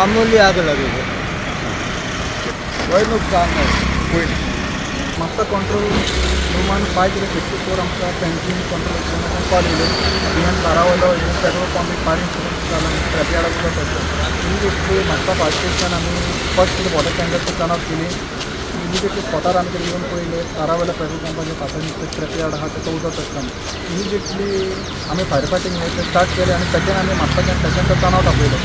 मामूली आग लगी है, कोई नुकसान नहीं। कोई मागचा कंट्रोल रुमान पाय कितें 54 आमकां पेंटींग कंट्रोल रूम कॉल येयलें इवन बारावयलो even petrol pump fire incident जालो ट्रॅपियार्डाक उदक पडलें इमिडिएटली म्हाका फायर स्टेशन आमी फर्स्ट कितें वॉटर टँकर टर्न ऑफ केली इमिडिएटली स्पॉटार आमी कितें येवन पळयलें बारावयल्या पेट्रोल पंपाचेर फातर ट्रॅपियार्ड आहा तेका उदक पडटा इमिडिएटली आमी फायर फायटींग स्टार्ट केलें आनी सेकेंड आमी म्हापसाच्यान सेकेंड टर्न आउट आपयलो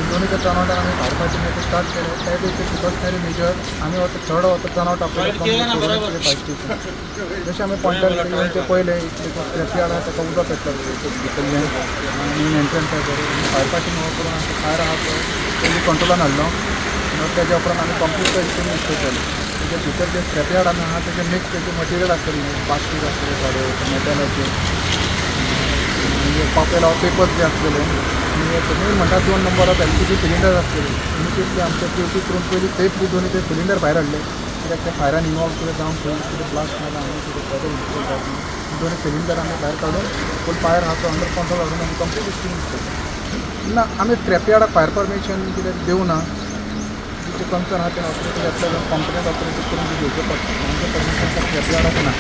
दोन्ही टर्न आउटार आमी फायर फायटींग स्टार्ट केलें त्या पैकी प्रिकॉशनरी मेजर आमी हो थर्ड टर्न आउट आपयलो फायर स्टेशन जशें आमी पॉयंटार येवन ते पयलें ट्रॅपियार्ड आहा तेका उदक पेटलें मेन एंट्रन्साचेर फायर फायटींग हो करून आमकां फायर आहा तो पयलीं कंट्रोलान हाडलो तेज्या उपरांत आमी कंप्लीट हितून स्टो केलें तेजे भितर जे ट्रॅपियार्ड आहा तेजे मिक्स तेजे मटेरियल आसतलें प्लास्टीक आसतलें थोडें मेटलाचें पापेला पेपर्स जे आसतले आनी तुमी म्हणटा 2 नंबर ऑफ LPG सिलिंडर आसतले इमिडिएटली आमच्या क्यूटी करून पयलीं सेफली दोनी ते सिलिंडर भायर हाडले कित्याक ते फायरान इनवॉल्व कितें जावन खंय कितें ब्लास्ट जालां आनी कितें फर्दर इन्सिडंट जावं दोनी सिलिंडर आमी भायर काडून फूल फायर आहा तो अंडर कंट्रोल हाडून आमी कंप्लीट एक्सटिंग्विश केलें ना आमी ट्रॅपियार्डाक फायर परमिशन कितें दिवना जे कन्सर्न आहा ते ऑथॉरिटी येतले कंप्लेंट ऑथॉरिटी करून घेवचें पडटा आमचें परमिशन ट्रॅपियार्डाक ना